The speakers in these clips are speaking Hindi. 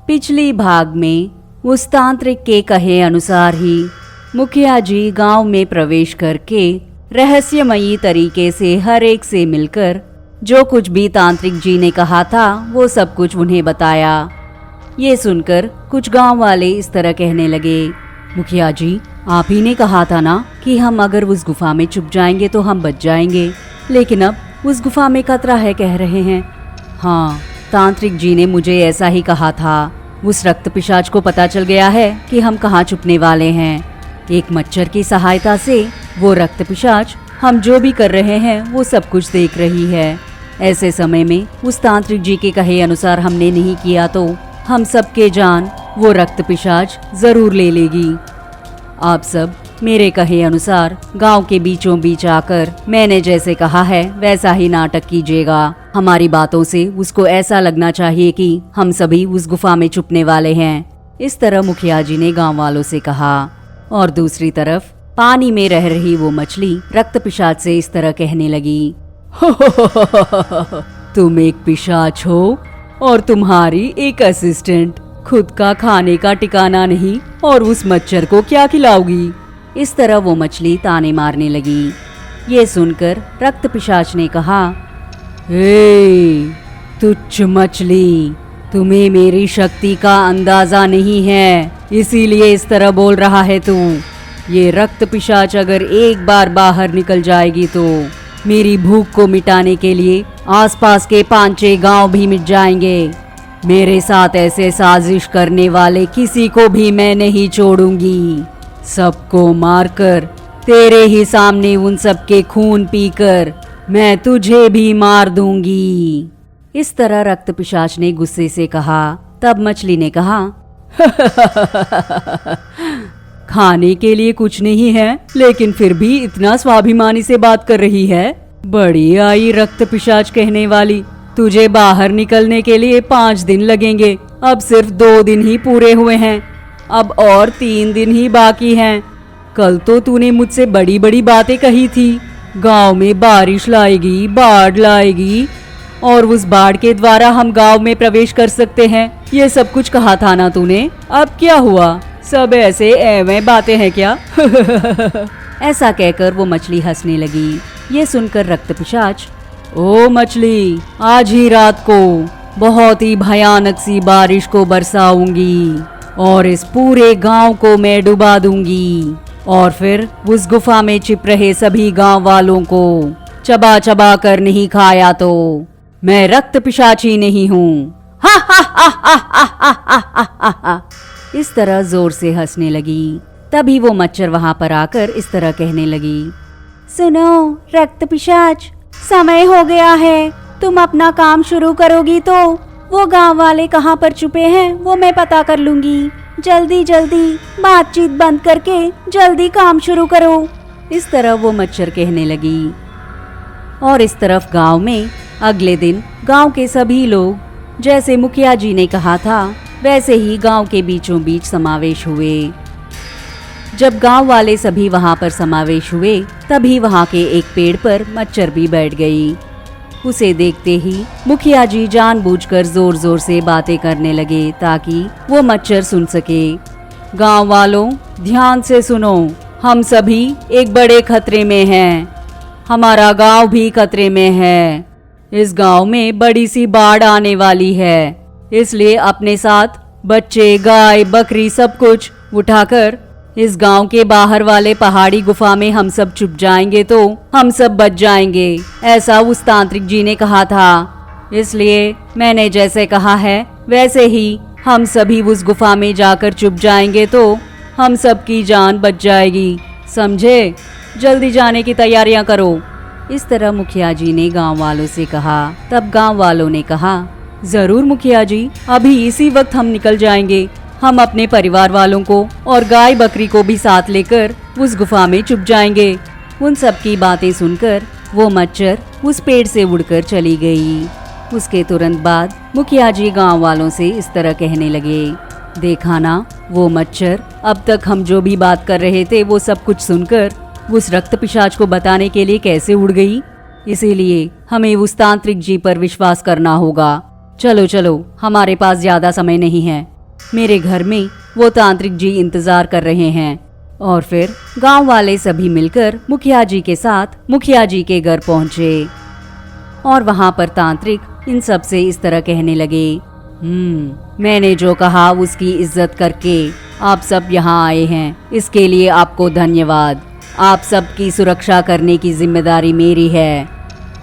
पिछली भाग में उस तांत्रिक के कहे अनुसार ही मुखिया जी गांव में प्रवेश करके रहस्यमयी तरीके से हर एक से मिलकर जो कुछ भी तांत्रिक जी ने कहा था वो सब कुछ उन्हें बताया। ये सुनकर कुछ गांव वाले इस तरह कहने लगे, मुखिया जी आप ही ने कहा था ना कि हम अगर उस गुफा में छुप जाएंगे तो हम बच जाएंगे, लेकिन अब उस गुफा में खतरा है कह रहे हैं। हाँ, तांत्रिक जी ने मुझे ऐसा ही कहा था। उस रक्त पिशाच को पता चल गया है कि हम कहाँ छुपने वाले हैं। एक मच्छर की सहायता से वो रक्त पिशाच हम जो भी कर रहे हैं वो सब कुछ देख रही है। ऐसे समय में उस तांत्रिक जी के कहे अनुसार हमने नहीं किया तो हम सबके जान वो रक्त पिशाच जरूर ले लेगी। आप सब मेरे कहे अनुसार गांव के बीचों बीच आकर मैंने जैसे कहा है वैसा ही नाटक कीजिएगा। हमारी बातों से उसको ऐसा लगना चाहिए कि हम सभी उस गुफा में छुपने वाले हैं। इस तरह मुखिया जी ने गांव वालों से कहा। और दूसरी तरफ पानी में रह रही वो मछली रक्त पिशाच से इस तरह कहने लगी, तुम एक पिशाच हो और तुम्हारी एक असिस्टेंट, खुद का खाने का ठिकाना नहीं और उस मच्छर को क्या खिलाओगी। इस तरह वो मछली ताने मारने लगी। ये सुनकर रक्त पिशाच ने कहा, हे तुच्छ मछली, तुम्हें मेरी शक्ति का अंदाजा नहीं है, इसीलिए इस तरह बोल रहा है तू। ये रक्त पिशाच अगर एक बार बाहर निकल जाएगी तो मेरी भूख को मिटाने के लिए आसपास के 5-6 गांव भी मिट जाएंगे। मेरे साथ ऐसे साजिश करने वाले किसी को भी मैं नहीं छोड़ूंगी। सबको मारकर तेरे ही सामने उन सबके खून पीकर मैं तुझे भी मार दूंगी। इस तरह रक्त पिशाच ने गुस्से से कहा। तब मछली ने कहा, खाने के लिए कुछ नहीं है लेकिन फिर भी इतना स्वाभिमानी से बात कर रही है। बड़ी आई रक्त पिशाच कहने वाली। तुझे बाहर निकलने के लिए 5 दिन लगेंगे, अब सिर्फ 2 दिन ही पूरे हुए हैं, अब और 3 दिन ही बाकी हैं। कल तो तूने मुझसे बड़ी बड़ी बातें कही थी, गांव में बारिश लाएगी, बाढ़ लाएगी और उस बाढ़ के द्वारा हम गांव में प्रवेश कर सकते हैं, ये सब कुछ कहा था ना तूने। अब क्या हुआ, सब ऐसे एवं बातें हैं क्या? ऐसा कहकर वो मछली हंसने लगी। ये सुनकर रक्त पिशाच, ओ मछली, आज ही रात को बहुत ही भयानक सी बारिश को बरसाऊंगी और इस पूरे गांव को मैं डुबा दूंगी और फिर उस गुफा में छिप रहे सभी गांव वालों को चबा चबा कर नहीं खाया तो मैं रक्त पिशाची नहीं हूँ। हा हा हा हा हा हा हा हा। इस तरह जोर से हंसने लगी। तभी वो मच्छर वहां पर आकर इस तरह कहने लगी, सुनो रक्त पिशाच, समय हो गया है, तुम अपना काम शुरू करोगी तो वो गांव वाले कहाँ पर छुपे हैं वो मैं पता कर लूंगी। जल्दी जल्दी बातचीत बंद करके जल्दी काम शुरू करो। इस तरह वो मच्छर कहने लगी। और इस तरफ गांव में अगले दिन गांव के सभी लोग जैसे मुखिया जी ने कहा था वैसे ही गांव के बीचों बीच समावेश हुए। जब गांव वाले सभी वहां पर समावेश हुए तभी वहां के एक पेड़ पर मच्छर भी बैठ गई। उसे देखते ही मुखिया जी जानबूझकर जोर जोर से बातें करने लगे ताकि वो मच्छर सुन सके। गांव वालों, ध्यान से सुनो, हम सभी एक बड़े खतरे में हैं। हमारा गांव भी खतरे में है। इस गांव में बड़ी सी बाढ़ आने वाली है, इसलिए अपने साथ बच्चे, गाय, बकरी सब कुछ उठाकर इस गांव के बाहर वाले पहाड़ी गुफा में हम सब छुप जाएंगे तो हम सब बच जाएंगे, ऐसा उस तांत्रिक जी ने कहा था। इसलिए मैंने जैसे कहा है वैसे ही हम सभी उस गुफा में जाकर छुप जाएंगे तो हम सब की जान बच जाएगी, समझे? जल्दी जाने की तैयारियां करो। इस तरह मुखिया जी ने गांव वालों से कहा। तब गांव वालों ने कहा, जरूर मुखिया जी, अभी इसी वक्त हम निकल जाएंगे। हम अपने परिवार वालों को और गाय बकरी को भी साथ लेकर उस गुफा में छुप जाएंगे। उन सब की बातें सुनकर वो मच्छर उस पेड़ से उड़कर चली गई। उसके तुरंत बाद मुखिया जी गांव वालों से इस तरह कहने लगे, देखा ना, वो मच्छर अब तक हम जो भी बात कर रहे थे वो सब कुछ सुनकर उस रक्त पिशाच को बताने के लिए कैसे उड़ गई। इसीलिए हमें उस तांत्रिक जी पर विश्वास करना होगा। चलो चलो, हमारे पास ज्यादा समय नहीं है, मेरे घर में वो तांत्रिक जी इंतजार कर रहे हैं। और फिर गांव वाले सभी मिलकर मुखिया जी के साथ मुखिया जी के घर पहुंचे और वहां पर तांत्रिक इन सब से इस तरह कहने लगे, मैंने जो कहा उसकी इज्जत करके आप सब यहाँ आए हैं, इसके लिए आपको धन्यवाद। आप सबकी सुरक्षा करने की जिम्मेदारी मेरी है।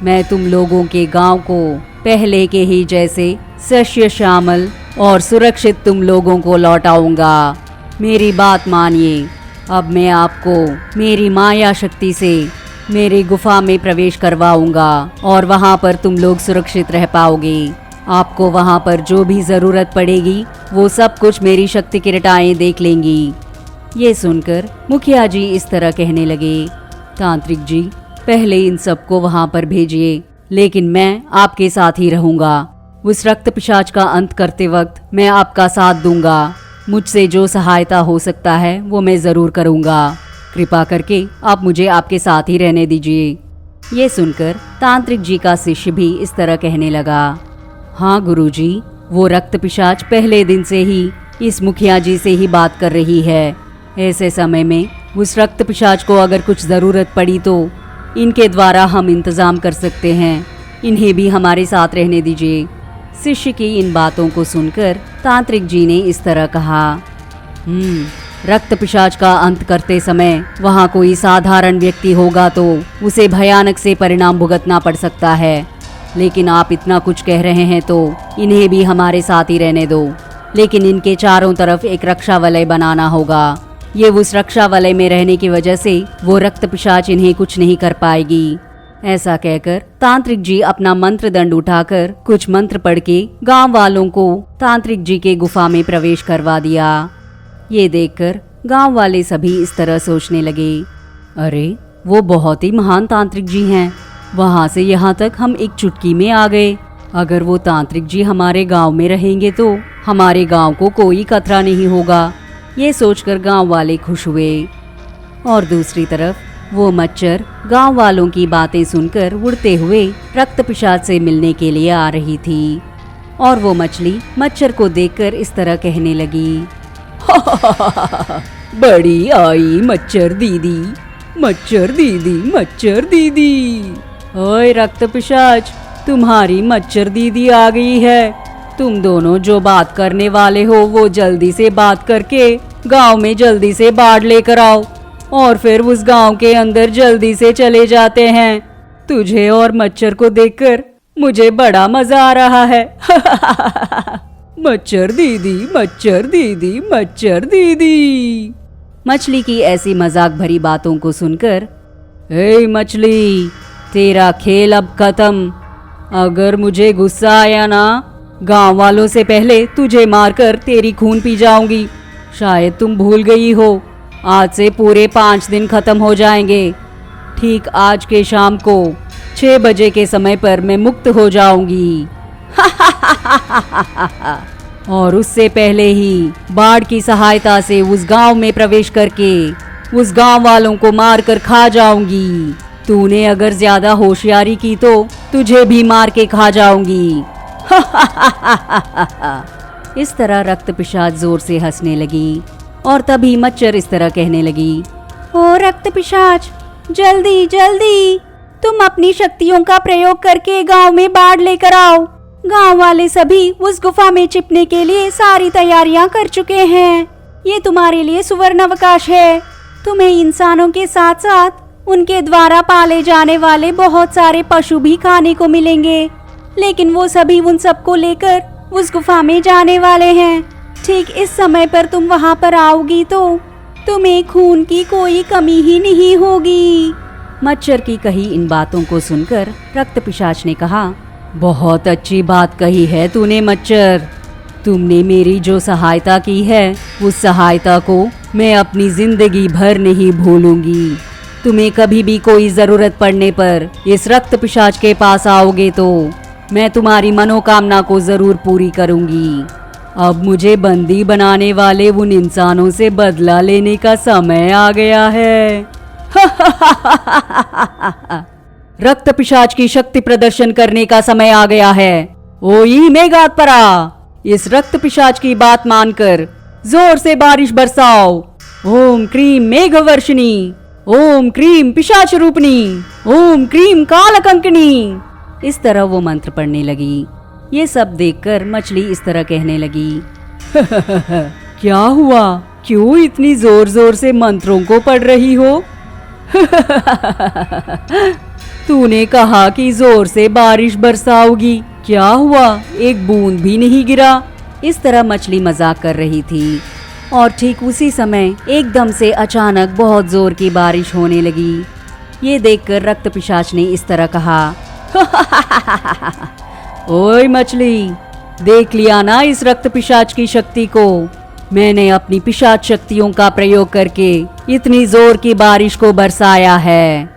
मैं तुम लोगों के गांव को पहले के ही जैसे सस्य श्यामल और सुरक्षित तुम लोगों को लौटाऊंगा। मेरी बात मानिए। अब मैं आपको मेरी माया शक्ति से मेरी गुफा में प्रवेश करवाऊंगा और वहां पर तुम लोग सुरक्षित रह पाओगे। आपको वहां पर जो भी जरूरत पड़ेगी वो सब कुछ मेरी शक्ति किरटाएं देख लेंगी। ये सुनकर मुखिया जी इस तरह कहने लगे, तांत्रिक जी पहले इन सबको वहां पर भेजिए, लेकिन मैं आपके साथ ही रहूंगा। उस रक्त पिशाच का अंत करते वक्त मैं आपका साथ दूंगा। मुझसे जो सहायता हो सकता है वो मैं जरूर करूंगा। कृपा करके आप मुझे आपके साथ ही रहने दीजिए। ये सुनकर तांत्रिक जी का शिष्य भी इस तरह कहने लगा, हाँ गुरुजी, वो रक्त पिशाच पहले दिन से ही इस मुखिया जी से ही बात कर रही है। ऐसे समय में उस रक्त पिशाच को अगर कुछ जरूरत पड़ी तो इनके द्वारा हम इंतजाम कर सकते हैं। इन्हें भी हमारे साथ रहने दीजिए। शिष्य की इन बातों को सुनकर तांत्रिक जी ने इस तरह कहा, रक्त पिशाच का अंत करते समय वहाँ कोई साधारण व्यक्ति होगा तो उसे भयानक से परिणाम भुगतना पड़ सकता है, लेकिन आप इतना कुछ कह रहे हैं तो इन्हें भी हमारे साथ ही रहने दो। लेकिन इनके चारों तरफ एक रक्षा वलय बनाना होगा। ये उस रक्षा वलय में रहने की वजह से वो रक्त पिशाच इन्हें कुछ नहीं कर पाएगी। ऐसा कहकर तांत्रिक जी अपना मंत्र दंड उठाकर कुछ मंत्र पढ़ के गांव वालों को तांत्रिक जी के गुफा में प्रवेश करवा दिया। ये देखकर गांव वाले सभी इस तरह सोचने लगे, अरे वो बहुत ही महान तांत्रिक जी हैं। वहां से यहाँ तक हम एक चुटकी में आ गए। अगर वो तांत्रिक जी हमारे गांव में रहेंगे तो हमारे गांव को कोई खतरा नहीं होगा। ये सोचकर गांव वाले खुश हुए। और दूसरी तरफ वो मच्छर गांव वालों की बातें सुनकर उड़ते हुए रक्त पिशाच से मिलने के लिए आ रही थी। और वो मछली मच्छर को देखकर इस तरह कहने लगी, बड़ी आई मच्छर दीदी, मच्छर दीदी, मच्छर दीदी। ओए रक्त पिशाच, तुम्हारी मच्छर दीदी आ गई है। तुम दोनों जो बात करने वाले हो वो जल्दी से बात करके गांव में जल्दी से बाढ़ लेकर आओ और फिर उस गांव के अंदर जल्दी से चले जाते हैं। तुझे और मच्छर को देखकर मुझे बड़ा मजा आ रहा है। मच्छर दीदी, मच्छर दीदी, मच्छर दीदी। मछली की ऐसी मजाक भरी बातों को सुनकर, ए मछली, तेरा खेल अब खत्म। अगर मुझे गुस्सा आया ना, गांव वालों से पहले तुझे मारकर तेरी खून पी जाऊंगी। शायद तुम भूल गई हो, आज से पूरे 5 दिन खत्म हो जाएंगे। ठीक आज के शाम को 6 बजे के समय पर मैं मुक्त हो जाऊंगी। और उससे पहले ही बाढ़ की सहायता से उस गांव में प्रवेश करके उस गांव वालों को मारकर खा जाऊंगी। तूने अगर ज्यादा होशियारी की तो तुझे भी मार के खा जाऊंगी। इस तरह रक्त पिशाच जोर से हंसने लगी और तभी मच्छर इस तरह कहने लगी, ओ रक्त पिशाच, जल्दी जल्दी तुम अपनी शक्तियों का प्रयोग करके गांव में बाढ़ लेकर आओ। गांव वाले सभी उस गुफा में छिपने के लिए सारी तैयारियां कर चुके हैं। ये तुम्हारे लिए सुवर्ण अवकाश है। तुम्हें इंसानों के साथ साथ उनके द्वारा पाले जाने वाले बहुत सारे पशु भी खाने को मिलेंगे, लेकिन वो सभी उन सबको लेकर उस गुफा में जाने वाले हैं। ठीक इस समय पर तुम वहां पर आओगी तो तुम्हें खून की कोई कमी ही नहीं होगी। मच्छर की कही इन बातों को सुनकर रक्त पिशाच ने कहा, बहुत अच्छी बात कही है तूने मच्छर। तुमने मेरी जो सहायता की है उस सहायता को मैं अपनी जिंदगी भर नहीं भूलूंगी। तुम्हें कभी भी कोई जरूरत पड़ने पर इस रक्त पिशाच के पास आओगे तो मैं तुम्हारी मनोकामना को जरूर पूरी करूंगी। अब मुझे बंदी बनाने वाले उन इंसानों से बदला लेने का समय आ गया है। रक्त पिशाच की शक्ति प्रदर्शन करने का समय आ गया है। ओई मेघात्परा, इस रक्त पिशाच की बात मानकर जोर से बारिश बरसाओ। ओम क्रीम मेघवर्षिणी, ओम क्रीम पिशाच रूपनी, ओम क्रीम कालकंकणी। इस तरह वो मंत्र पढ़ने लगी। ये सब देखकर मछली इस तरह कहने लगी, क्या हुआ? क्यों इतनी जोर जोर से मंत्रों को पढ़ रही हो? तूने कहा कि जोर से बारिश बरसाओगी, क्या हुआ? एक बूंद भी नहीं गिरा। इस तरह मछली मजाक कर रही थी और ठीक उसी समय एकदम से अचानक बहुत जोर की बारिश होने लगी। ये देखकर रक्त पिशाच ने इस तरह कहा, ओए मछली, देख लिया ना इस रक्त पिशाच की शक्ति को। मैंने अपनी पिशाच शक्तियों का प्रयोग करके इतनी जोर की बारिश को बरसाया है।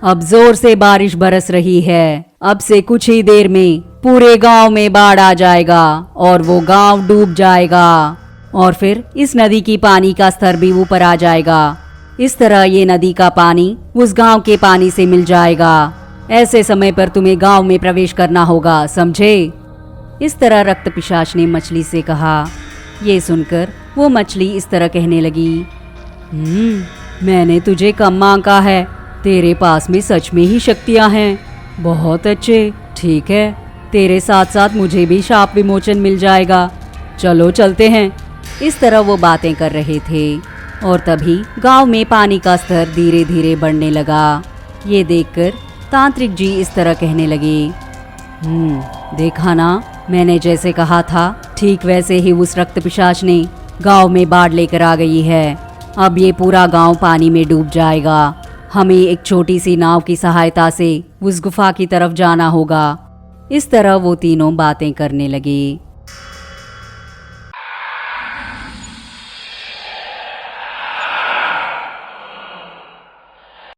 अब जोर से बारिश बरस रही है। अब से कुछ ही देर में पूरे गांव में बाढ़ आ जाएगा और वो गांव डूब जाएगा और फिर इस नदी की पानी का स्तर भी ऊपर आ जाएगा। इस तरह ये नदी का पानी उस गांव के पानी से मिल जाएगा। ऐसे समय पर तुम्हें गांव में प्रवेश करना होगा, समझे? इस तरह रक्त पिशाच ने मछली से कहा। ये सुनकर वो मछली इस तरह कहने लगी, मैंने तुझे कम आंका है। तेरे पास में सच में ही शक्तियां हैं। बहुत अच्छे, ठीक है, तेरे साथ साथ मुझे भी शाप विमोचन मिल जाएगा। चलो चलते हैं। इस तरह वो बातें कर रहे थे और तभी गांव में पानी का स्तर धीरे धीरे बढ़ने लगा। ये देखकर तांत्रिक जी इस तरह कहने लगे, देखा ना, मैंने जैसे कहा था ठीक वैसे ही उस रक्त पिशाच ने गांव में बाढ़ लेकर आ गई है। अब ये पूरा गांव पानी में डूब जाएगा। हमें एक छोटी सी नाव की सहायता से उस गुफा की तरफ जाना होगा। इस तरह वो तीनों बातें करने लगे।